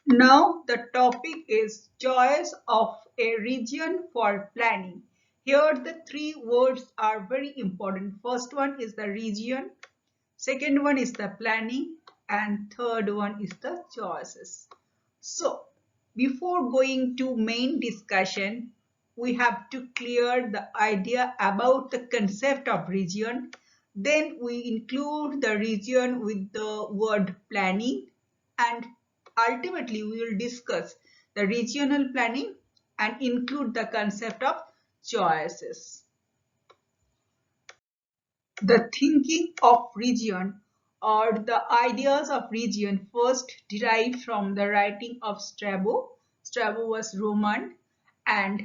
Now the topic is choice of a region for planning. Here the three words are very important. First one is the region, second one is the planning, and third one is the choices. So before going to main discussion, we have to clear the idea about the concept of region. Then we include the region with the word planning, and ultimately we will discuss the regional planning and include the concept of choices. The thinking of region or the ideas of region first derived from the writing of Strabo. Strabo was Roman, and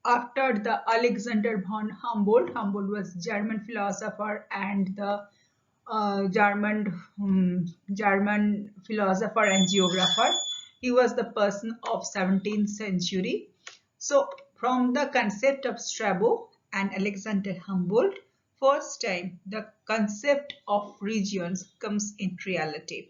after the Alexander von Humboldt, Humboldt was German philosopher and the German philosopher and geographer. He was the person of 17th century. So from the concept of Strabo and Alexander Humboldt, first time the concept of regions comes in reality.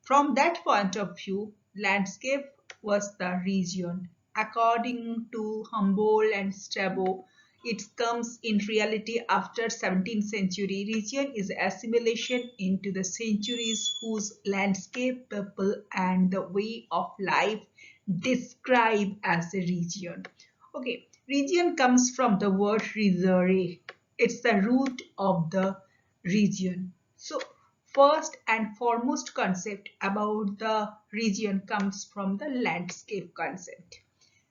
From that point of view, landscape was the region. According to Humboldt and Strabo, it comes in reality after 17th century. Region is assimilation into the centuries whose landscape, people and the way of life describe as a region. Okay, region comes from the word reserve. It's the root of the region. So first and foremost concept about the region comes from the landscape concept.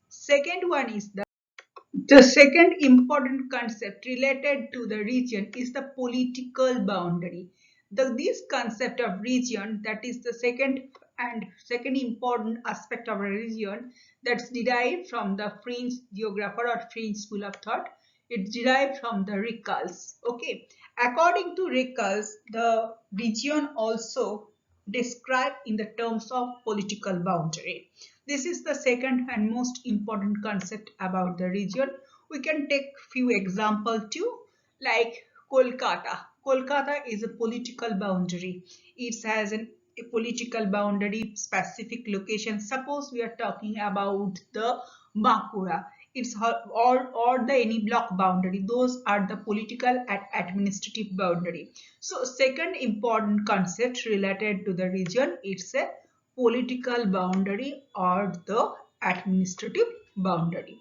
Second one is the second important concept related to the region is the political boundary. This concept of region, that is the second important aspect of a region, that's derived from the French geographer or French school of thought. It's derived from the Rickels. Okay, according to Rickels, the region also described in the terms of political boundary. This is the second and most important concept about the region. We can take few examples too, like Kolkata. Kolkata is a political boundary. It has a political boundary specific location. Suppose we are talking about the Bankura. It's or the any block boundary. Those are the political and administrative boundary. So second important concept related to the region, it's a political boundary or the administrative boundary.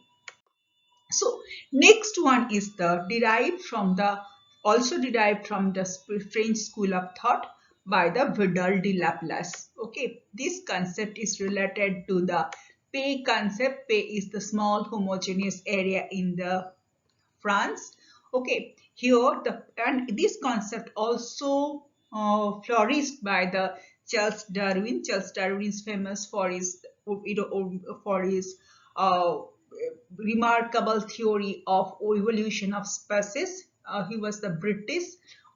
So next one is the also derived from the French school of thought by the Vidal de Laplace. Okay, this concept is related to the pay concept. Pay is the small homogeneous area in the France. Okay, here and this concept also flourished by the Charles Darwin. Charles Darwin is famous for his uh, remarkable theory of evolution of species. He was the British.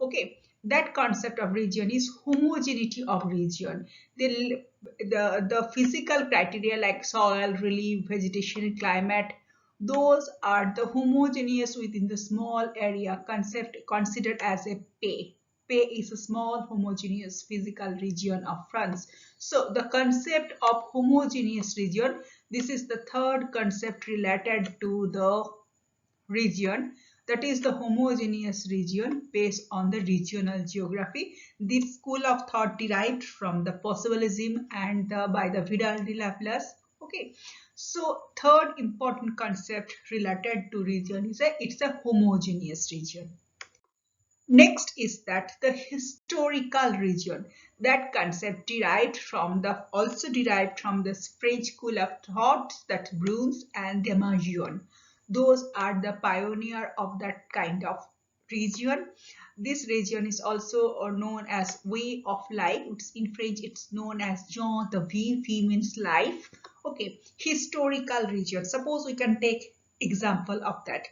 Okay, that concept of region is homogeneity of region. The physical criteria like soil, relief, vegetation, climate, those are the homogeneous within the small area concept considered as a pay. Pay is a small homogeneous physical region of France. So the concept of homogeneous region, this is the third concept related to the region, that is the homogeneous region based on the regional geography. This school of thought derived from the possibilism and by the Vidal de Laplace. Okay, so third important concept related to region is it's a homogeneous region. Next is that the historical region. That concept also derived from the French school of thought, that Bruhnes and Demangeon. Those are the pioneer of that kind of region. This region is also known as way of life. It's in French, it's known as Jean the vie. Vie means life. Okay, historical region. Suppose we can take example of that.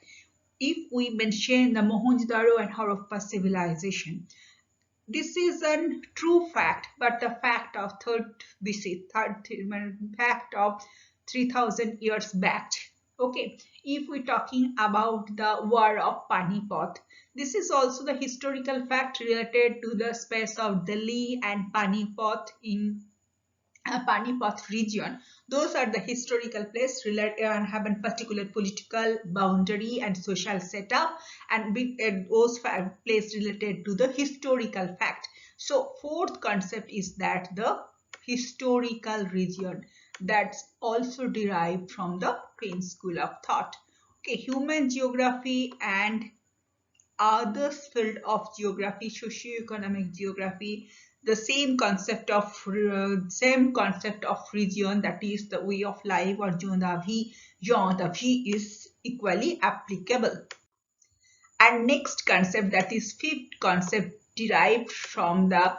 If we mention the Mohenjo-daro and Harappa civilization, this is a true fact, but the fact of third BC, fact of 3000 years back. Okay, if we're talking about the war of Panipat, this is also the historical fact related to the space of Delhi and Panipat in Panipat region. Those are the historical place and have a particular political boundary and social setup, and those place related to the historical fact. So fourth concept is that the historical region, that's also derived from the French school of thought. Okay, human geography and other field of geography, socio-economic geography, the same concept of region, that is the way of life, or geography is equally applicable. And next concept, that is fifth concept, derived from the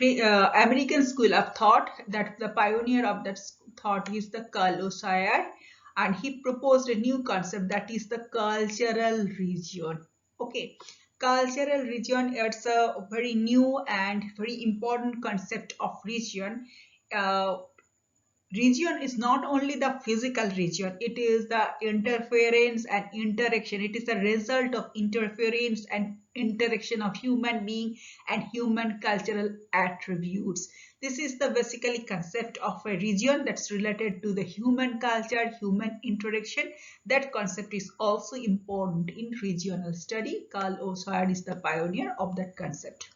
American school of thought, that the pioneer of that thought is the Sauer, and he proposed a new concept, that is the cultural region. Okay, cultural region, it's a very new and very important concept of region. Uh, Region is not only the physical region, it is the interference and interaction. It is the result of interference and interaction of human being and human cultural attributes. This is the basically concept of a region that's related to the human culture, human interaction. That concept is also important in regional study. Carl Oswald is the pioneer of that concept.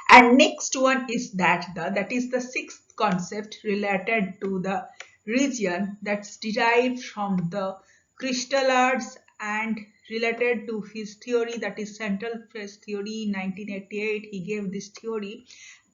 And next one is that is the sixth concept related to the region, that's derived from the Christaller and related to his theory, that is central place theory. In 1988 he gave this theory,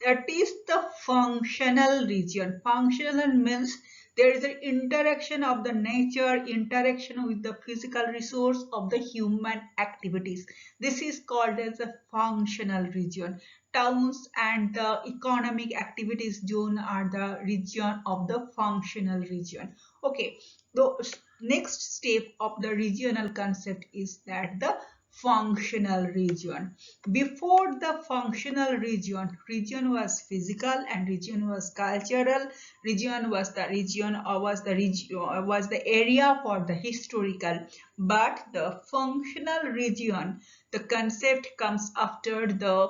that is the functional region. Functional means there is an interaction of the nature, interaction with the physical resource of the human activities. This is called as a functional region. Towns and the economic activities zone are the region of the functional region. Okay, the next step of the regional concept is that the functional region. Before the functional region was physical and region was cultural. Region was the area for the historical. But the functional region, the concept comes after the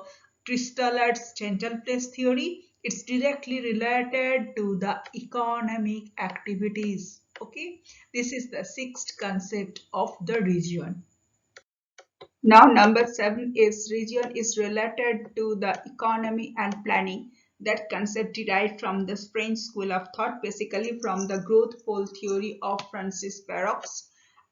Christaller's central place theory. It's directly related to the economic activities. Okay, this is the sixth concept of the region. Now number 7 is region is related to the economy and planning. That concept derived from the French school of thought, basically from the growth pole theory of Francis Perroux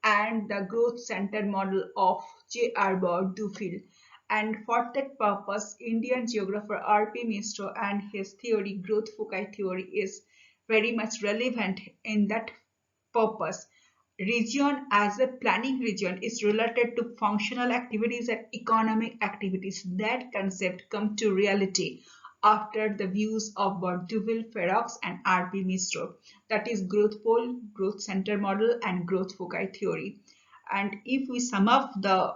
and the growth center model of J. Arbor Dufil. And for that purpose, Indian geographer R.P. Mistro and his theory, growth foci theory, is very much relevant in that purpose. Region as a planning region is related to functional activities and economic activities. That concept come to reality after the views of Duville, Ferox and R.P. Mistro. That is growth pole, growth center model and growth foci theory. And if we sum up the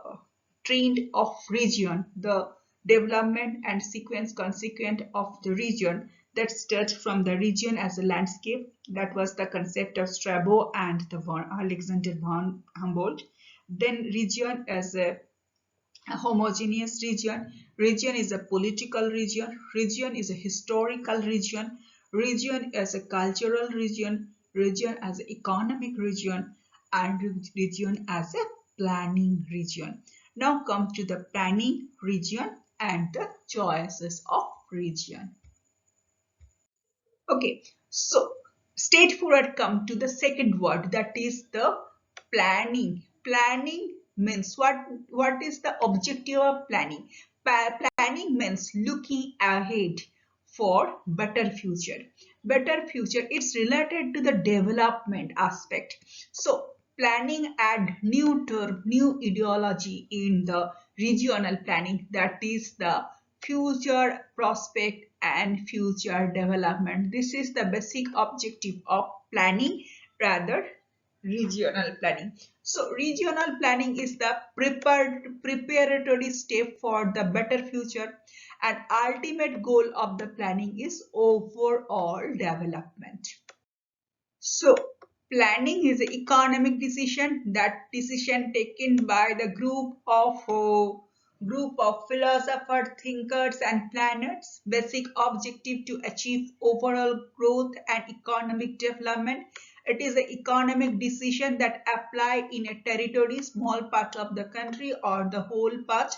trend of region, the development and sequence consequent of the region, that starts from the region as a landscape. That was the concept of Strabo and the Alexander von Humboldt. Then region as a homogeneous region. Region is a political region. Region is a historical region. Region as a cultural region. Region as an economic region. And region as a planning region. Now come to the planning region and the choices of region. Okay, so straightforward come to the second word, that is the planning. Planning means what is the objective of planning? Planning means looking ahead for better future. Better future, it's related to the development aspect. So planning add new term, new ideology in the regional planning, that is the future prospect and future development. This is the basic objective of planning, rather regional planning. So regional planning is the preparatory step for the better future, and ultimate goal of the planning is overall development. So planning is an economic decision, that decision taken by the group of group of philosophers, thinkers and planners, basic objective to achieve overall growth and economic development. It is an economic decision that apply in a territory, small part of the country or the whole part.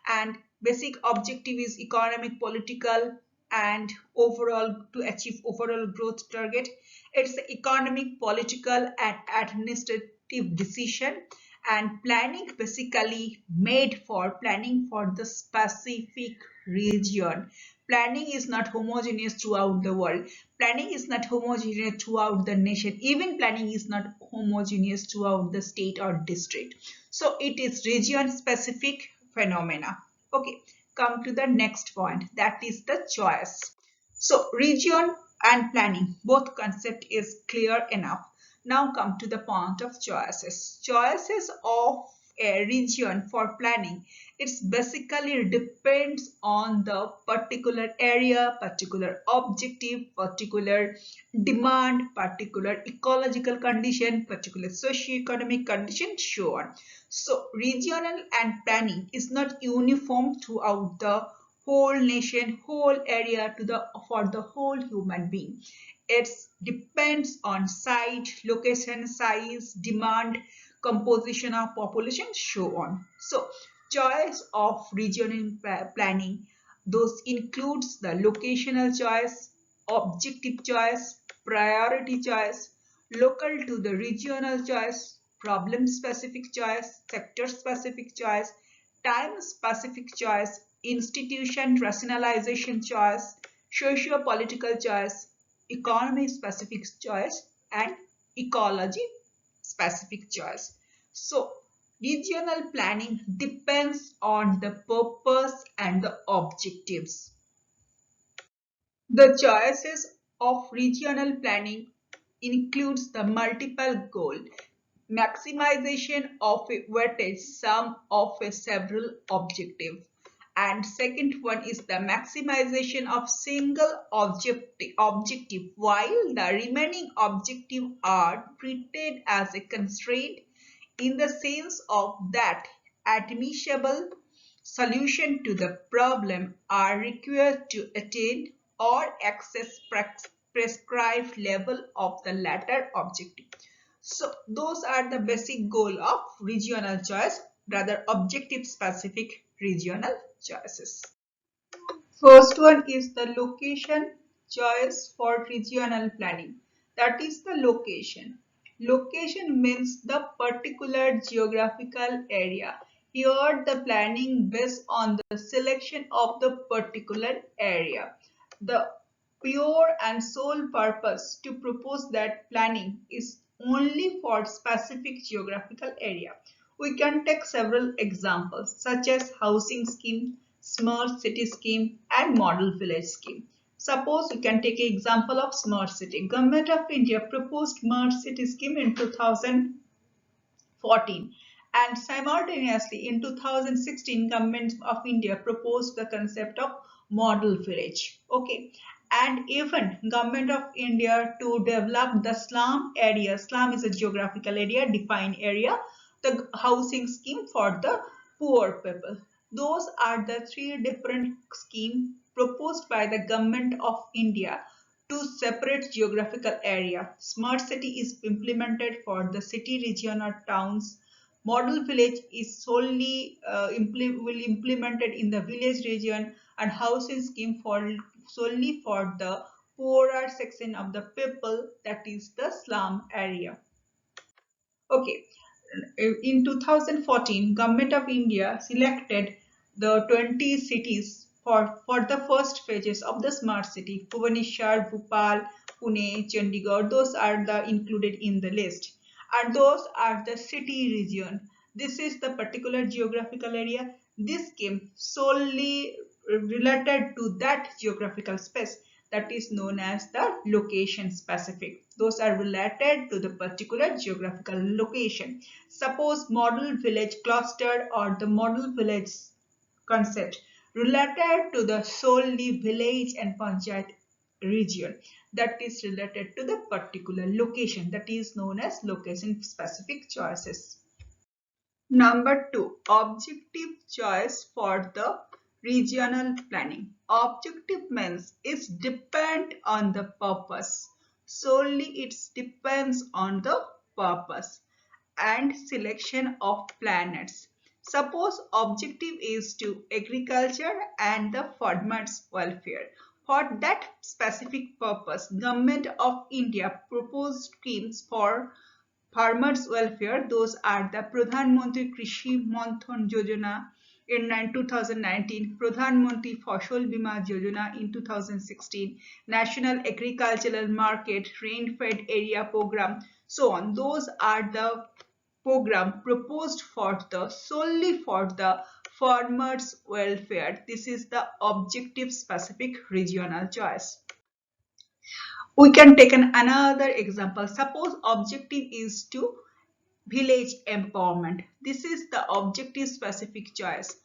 And basic objective is economic, political and overall to achieve overall growth target. It's economic, political and administrative decision, and planning basically made for planning for the specific region. Planning is not homogeneous throughout the world. Planning is not homogeneous throughout the nation. Even planning is not homogeneous throughout the state or district. So it is region specific phenomena. Okay, come to the next point, that is the choice. So region and planning, both concept is clear enough. Now come to the point of choices. Choices of a region for planning, it's basically depends on the particular area, particular objective, particular demand, particular ecological condition, particular socio-economic condition, so on. So regional and planning is not uniform throughout the whole nation, whole area to the for the whole human being. It depends on site, location, size, demand, composition of population, so on. So choice of regional planning, those includes the locational choice, objective choice, priority choice, local to the regional choice, problem specific choice, sector specific choice, time specific choice, institution rationalization choice, socio-political choice, economy specific choice and ecology specific choice. So regional planning depends on the purpose and the objectives. The choices of regional planning includes the multiple goal, maximization of a weighted sum of a several objective, and second one is the maximization of single objective while the remaining objective are treated as a constraint in the sense of that admissible solution to the problem are required to attain or access prescribed level of the latter objective. So those are the basic goal of regional choice, rather objective specific regional choices. First one is the location choice for regional planning. That is the location. Location means the particular geographical area. Here the planning based on the selection of the particular area. The pure and sole purpose to propose that planning is only for specific geographical area. We can take several examples such as housing scheme, smart city scheme and model village scheme. Suppose we can take an example of smart city. Government of India proposed smart city scheme in 2014 and simultaneously in 2016 Government of India proposed the concept of model village. Okay, and even Government of India to develop the slum area. Slum is a geographical area, defined area, the housing scheme for the poor people. Those are the three different schemes proposed by the Government of India to separate geographical area. Smart city is implemented for the city, region or towns. Model village is solely implemented in the village region, and housing scheme for solely for the poorer section of the people, that is the slum area. Okay, in 2014, Government of India selected the 20 cities for the first phases of the smart city. Bhubaneswar, Bhopal, Pune, Chandigarh, those are the included in the list. And those are the city region. This is the particular geographical area. This came solely related to that geographical space, that is known as the location specific. Those are related to the particular geographical location. Suppose model village cluster or the model village concept related to the solely village and panchayat region, that is related to the particular location, that is known as location specific choices. Number 2, objective choice for the regional planning. Objective means it depends on the purpose. Solely it depends on the purpose and selection of planets. Suppose objective is to agriculture and the farmers' welfare. For that specific purpose, Government of India proposed schemes for farmers' welfare. Those are the Pradhan Mantri Yojana in 2019, Pradhan Mantri Fasal Bima Yojana in 2016, National Agricultural Market Rain-Fed Area Program, so on. Those are the program proposed for the solely for the farmers' welfare. This is the objective specific regional choice. We can take another example. Suppose objective is to village empowerment. This is the objective specific choice.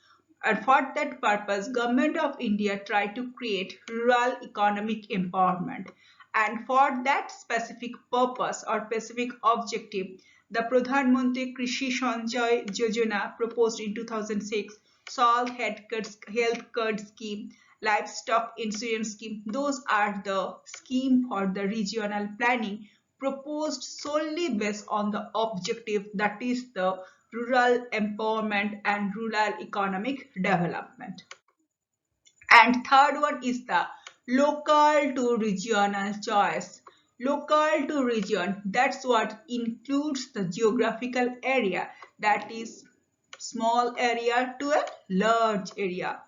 And for that purpose, Government of India tried to create rural economic empowerment. And for that specific purpose or specific objective, the Pradhan Mantri Krishi Sanjay Yojana proposed in 2006, Soil Health Card Scheme, Livestock Insurance Scheme. Those are the scheme for the regional planning proposed solely based on the objective, that is the rural empowerment and rural economic development. And third one is the local to regional choice. Local to region, that's what includes the geographical area, that is small area to a large area.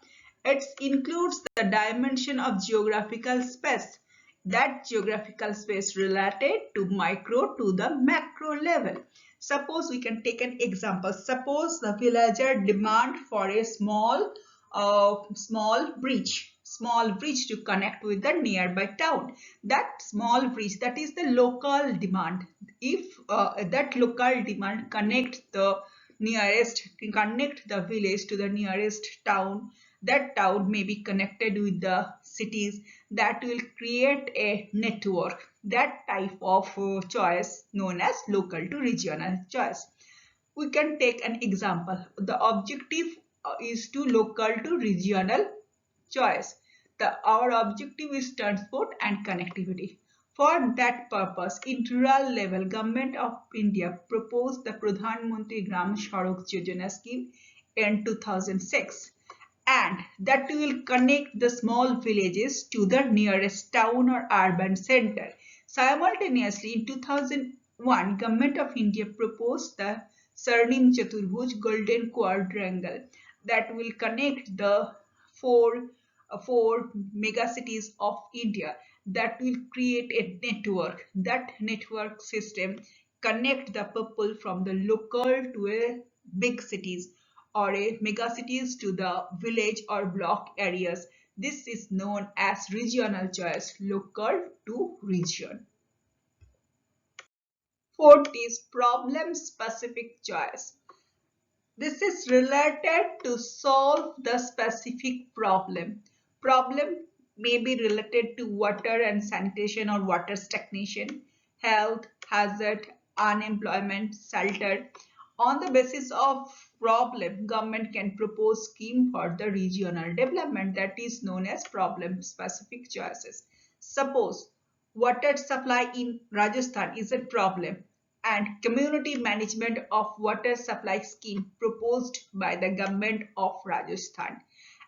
It includes the dimension of geographical space, that geographical space related to micro to the macro level. Suppose we can take an example. Suppose the villager demand for a small bridge to connect with the nearby town. That small bridge, that is the local demand. If that local demand connect the village to the nearest town, that town may be connected with the cities, that will create a network. That type of choice known as local to regional choice. We can take an example. The objective is to local to regional choice. Our objective is transport and connectivity. For that purpose, in rural level, Government of India proposed the Pradhan Mantri Gram Sadak Yojana scheme in 2006, and that will connect the small villages to the nearest town or urban center. Simultaneously, in 2001, Government of India proposed the Sarnim Chaturbhuj Golden Quadrangle that will connect the four megacities of India, that will create a network. That network system connect the people from the local to a big cities or a megacities to the village or block areas. This is known as regional choice, local to region. Fourth is problem specific choice. This is related to solve the specific problem. Problem may be related to water and sanitation or water stagnation, health, hazard, unemployment, shelter. On the basis of problem, government can propose scheme for the regional development, that is known as problem specific choices. Suppose water supply in Rajasthan is a problem, and community management of water supply scheme proposed by the government of Rajasthan,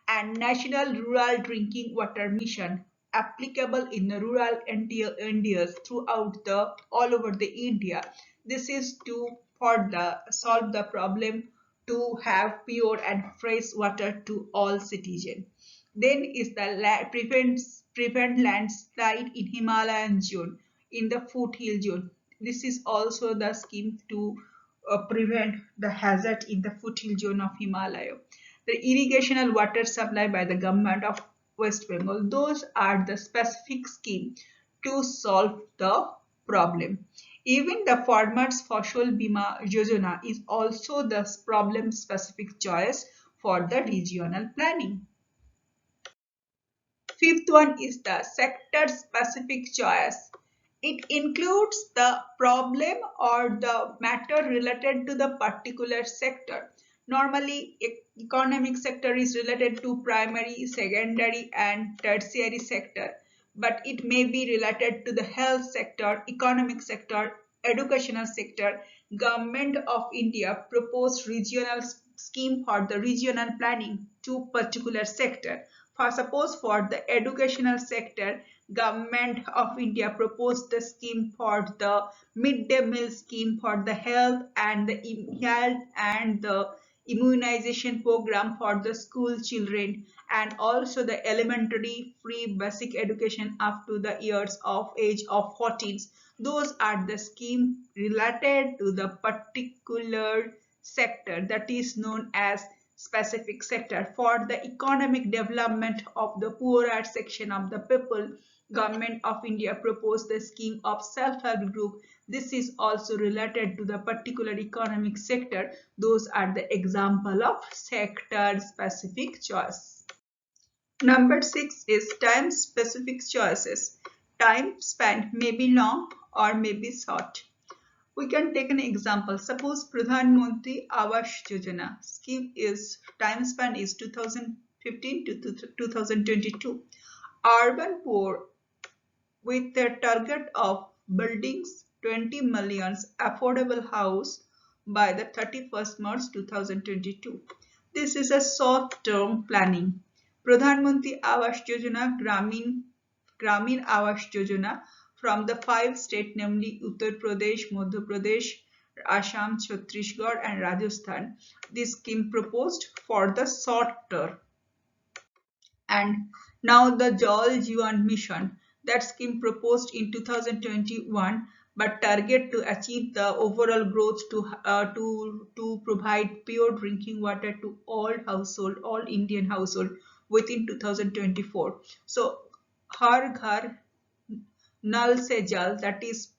and national rural drinking water mission applicable in the rural areas throughout the all over the India. This is to for the solve the problem to have pure and fresh water to all citizens. Then is the prevent landslide in Himalayan zone, in the foothill zone. This is also the scheme to prevent the hazard in the foothill zone of Himalaya. The irrigational water supply by the government of West Bengal. Those are the specific scheme to solve the problem. Even the farmers Fasal Bima Yojana is also the problem specific choice for the regional planning. Fifth one is the sector specific choice. It includes the problem or the matter related to the particular sector. Normally, economic sector is related to primary, secondary, and tertiary sector, but it may be related to the health sector, economic sector, educational sector. Government of India proposed regional scheme for the regional planning to particular sector. For suppose for the educational sector, Government of India proposed the scheme for the midday meal scheme for the health and the immunization program for the school children, and also the elementary free basic education up to the years of age of 14. Those are the scheme related to the particular sector, that is known as specific sector. For the economic development of the poorer section of the people, Government of India proposed the scheme of self-help group. This is also related to the particular economic sector. Those are the example of sector specific choice. Number 6 is time specific choices. Time spent may be long or may be short. We can take an example. Suppose Pradhan Mantri Awas Yojana scheme is time span is 2015 to 2022. Urban poor with a target of buildings 20 million affordable house by the 31st March 2022. This is a short-term planning. Pradhan Mantri Awas Yojana Gramin Awas Yojana from the 5 states, namely Uttar Pradesh, Madhya Pradesh, Assam, Chhattisgarh and Rajasthan. This scheme proposed for the short term. And now the Jal Jeevan Mission, that scheme proposed in 2021, but target to achieve the overall growth to provide pure drinking water to all Indian household within 2024. So Har Ghar Nal Se Jal, that is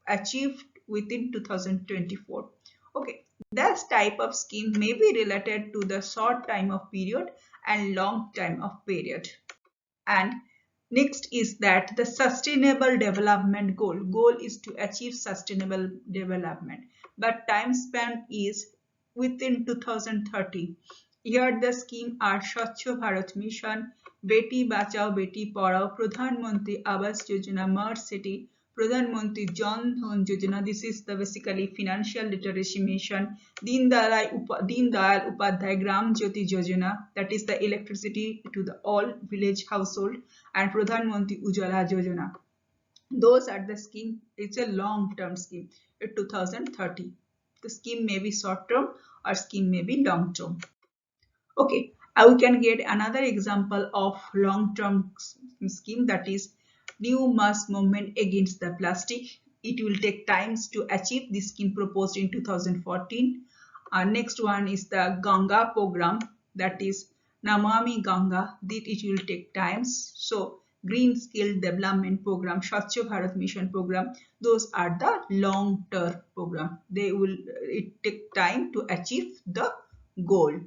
achieved within 2024. Okay, this type of scheme may be related to the short time of period and long time of period. And next is that the sustainable development goal is to achieve sustainable development, but time span is within 2030. Here the scheme are Swachh Bharat Mission, Beti Bachao Beti Padhao, Pradhan Mantri Awas Yojana, Smart City, Pradhan Mantri Jan Dhan Yojana. This is the basically financial literacy mission. Deen Dayal Upadhyay Gram Jyoti Yojana, that is the electricity to the all village household, and Pradhan Mantri Ujjwala Yojana. Those are the scheme. It's a long-term scheme. It's 2030. The scheme may be short-term or scheme may be long-term. Okay, we can get another example of long-term scheme, that is new mass movement against the plastic. It will take times to achieve this scheme proposed in 2014. Next one is the Ganga program, that is Namami Ganga. It will take times. So Green Skill Development Program, Swachh Bharat Mission Program, those are the long-term program. It take time to achieve the goal.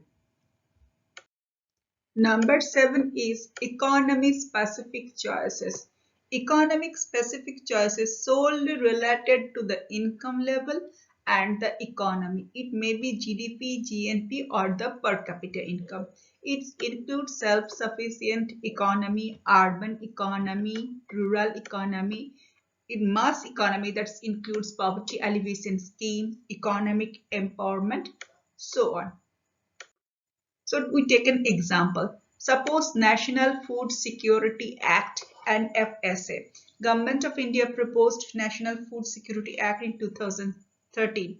Number 7 is economy specific choices. Economic specific choices solely related to the income level and the economy. It may be GDP, GNP or the per capita income. It includes self-sufficient economy, urban economy, rural economy, in mass economy that includes poverty alleviation scheme, economic empowerment, so on. So we take an example. Suppose National Food Security Act (NFSA). Government of India proposed National Food Security Act in 2013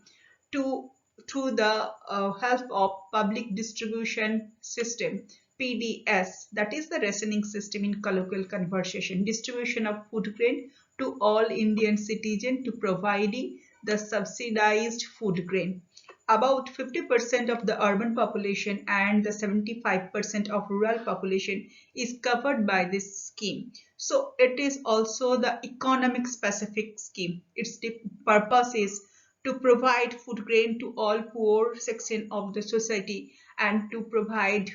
to through the help of public distribution system PDS, that is the rationing system in colloquial conversation, distribution of food grain to all Indian citizens to providing the subsidized food grain. About 50% of the urban population and the 75% of rural population is covered by this scheme. So it is also the economic specific scheme. Its purpose is to provide food grain to all poor section of the society and to provide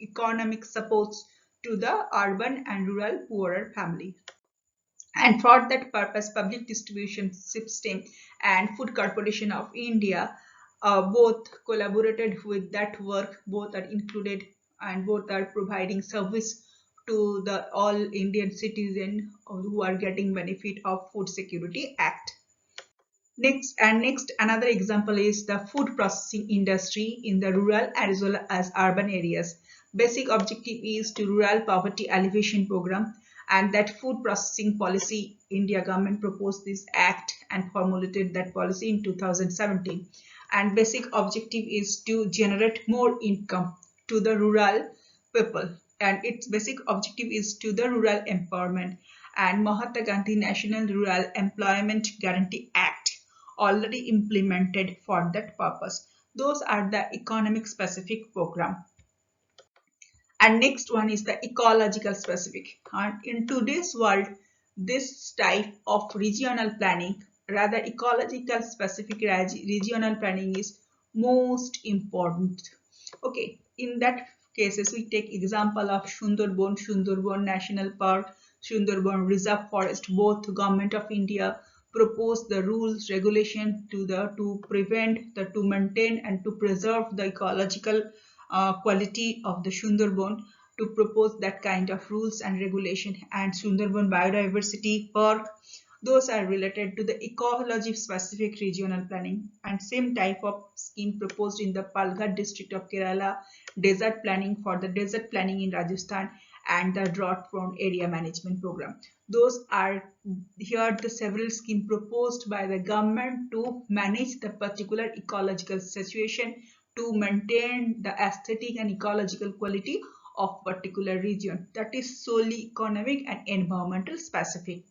economic supports to the urban and rural poorer family. And for that purpose, public distribution system and Food Corporation of India both collaborated with that work. Both are included and both are providing service to the all Indian citizens who are getting benefit of Food Security Act. Next, another example is the food processing industry in the rural as well as urban areas. Basic objective is to rural poverty alleviation program, and that food processing policy, India government proposed this act and formulated that policy in 2017. And basic objective is to generate more income to the rural people, and its basic objective is to the rural empowerment. And Mahatma Gandhi National Rural Employment Guarantee Act already implemented for that purpose. Those are the economic specific program. And next one is the ecological specific. And in today's world, this type of regional planning, rather ecological specific regional planning, is most important. Okay, in that cases we take example of Sundarban National Park, Sundarban Reserve Forest. Both Government of India propose the rules regulation to prevent, to maintain and to preserve the ecological quality of the Sundarban, to propose that kind of rules and regulation. And Sundarban Biodiversity Park, those are related to the ecology specific regional planning. And same type of scheme proposed in the Palghar district of Kerala, desert planning for the desert planning in Rajasthan, and the drought prone area management program. Those are here the several schemes proposed by the government to manage the particular ecological situation, to maintain the aesthetic and ecological quality of particular region. That is solely economic and environmental specific.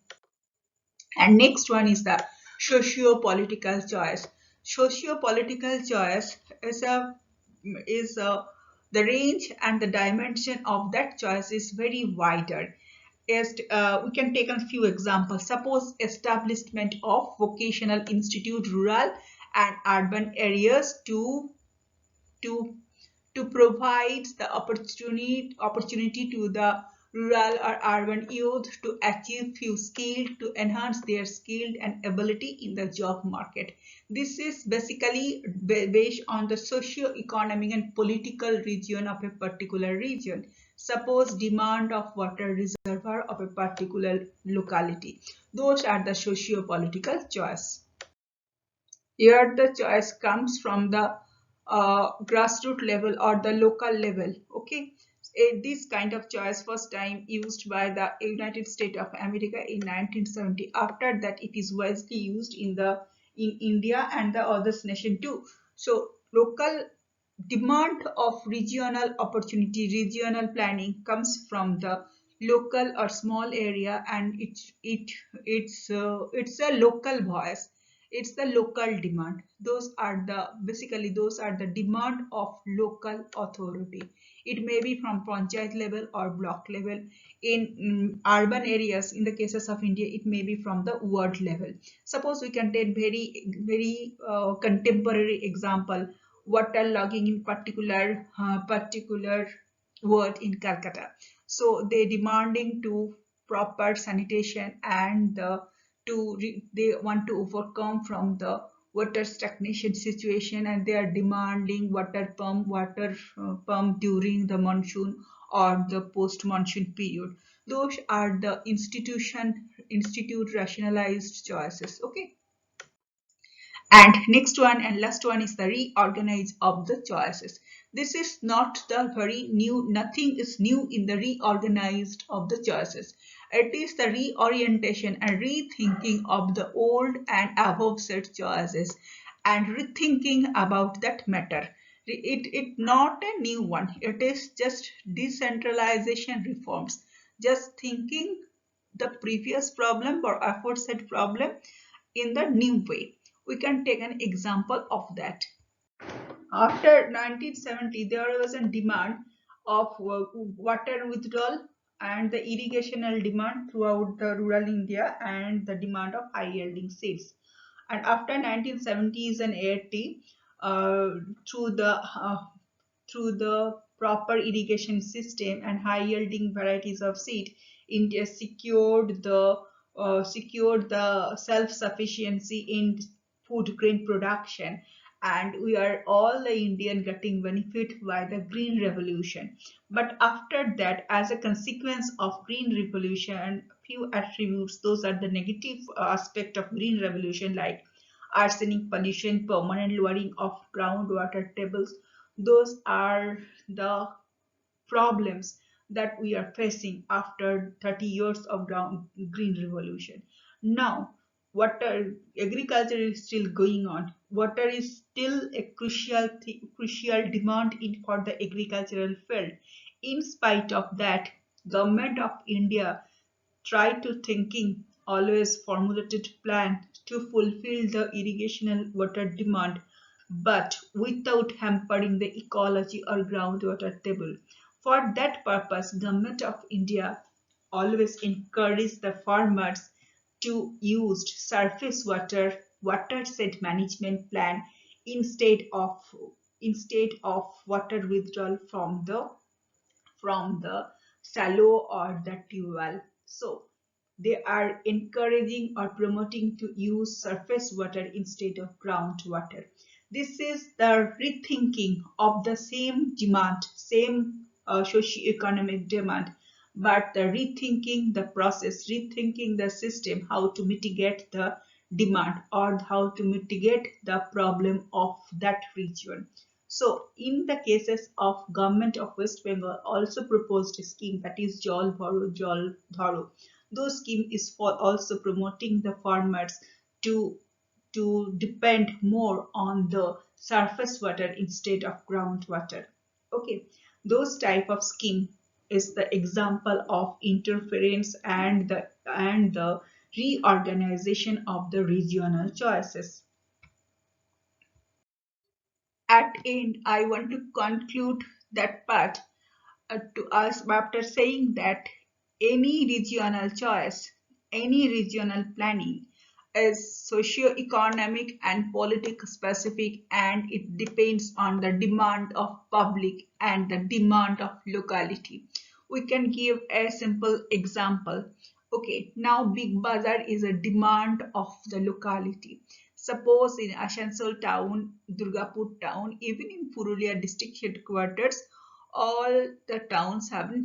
And next one is the socio-political choice. Socio-political choice is the range and the dimension of that choice is very wider. We can take a few examples. Suppose establishment of vocational institute rural and urban areas to to provide the opportunity to the rural or urban youth to achieve few skill, to enhance their skill and ability in the job market. This is basically based on the socio-economic and political region of a particular region. Suppose demand of water reservoir of a particular locality. Those are the socio-political choice. Here the choice comes from the grassroots level or the local level. Okay, this kind of choice first time used by the United States of America in 1970. After that, it is widely used in India and the others nation too. So local demand of regional opportunity, regional planning comes from the local or small area, and it's a local voice, it's the local demand. Those are the demand of local authority. It may be from panchayat level or block level. In urban areas, in the cases of India, it may be from the ward level. Suppose we can take very contemporary example, water logging in particular ward in Calcutta. So they demanding to proper sanitation and they want to overcome from the water stagnation situation, and they are demanding water pump during the monsoon or the post monsoon period. Those are the institute rationalized choices. Okay. And next one and last one is the reorganize of the choices. This is not the very new, nothing is new in the reorganized of the choices. It is the reorientation and rethinking of the old and above said choices and rethinking about that matter. It not a new one. It is just decentralization reforms. Just thinking the previous problem or aforesaid problem in the new way. We can take an example of that. After 1970, there was a demand of water withdrawal and the irrigational demand throughout the rural India and the demand of high yielding seeds. And after 1970s and 80, uh, through the through the proper irrigation system and high yielding varieties of seed, India secured the secure the self-sufficiency in food grain production, and we are all the Indian getting benefit by the green revolution. But after that, as a consequence of green revolution, few attributes, those are the negative aspect of green revolution, like arsenic pollution, permanent lowering of groundwater tables. Those are the problems that we are facing after 30 years of green revolution. Now, water agriculture is still going on. Water is still a crucial demand in for the agricultural field. In spite of that, government of India try to thinking always formulated plan to fulfill the irrigational water demand, but without hampering the ecology or groundwater table. For that purpose, Government of India always encouraged the farmers to use surface watershed management plan instead of water withdrawal from the shallow or the tube. So they are encouraging or promoting to use surface water instead of groundwater. This is the rethinking of the same demand, same socio-economic demand, but the rethinking the process, rethinking the system, how to mitigate the demand or how to mitigate the problem of that region. So, in the cases of Government of West Bengal also proposed a scheme, that is Jal Bharo Jal Dharo. Those scheme is for also promoting the farmers to depend more on the surface water instead of groundwater. Okay, those type of scheme is the example of interference and the reorganization of the regional choices. At end, I want to conclude that part to us after saying that any regional choice, any regional planning is socio-economic and political specific, and it depends on the demand of public and the demand of locality. We can give a simple example. Okay, now Big Bazaar is a demand of the locality. Suppose in Asansol town, Durgapur town, even in Purulia district headquarters, all the towns have a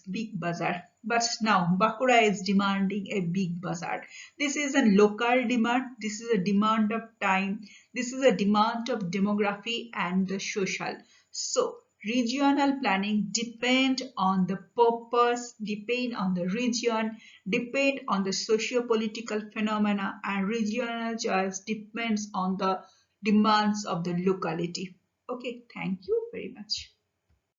big bazaar. But now Bakura is demanding a big bazaar. This is a local demand. This is a demand of time. This is a demand of demography and the social. So regional planning depend on the purpose, depend on the region, depend on the socio-political phenomena, and regional choice depends on the demands of the locality. Okay, thank you very much.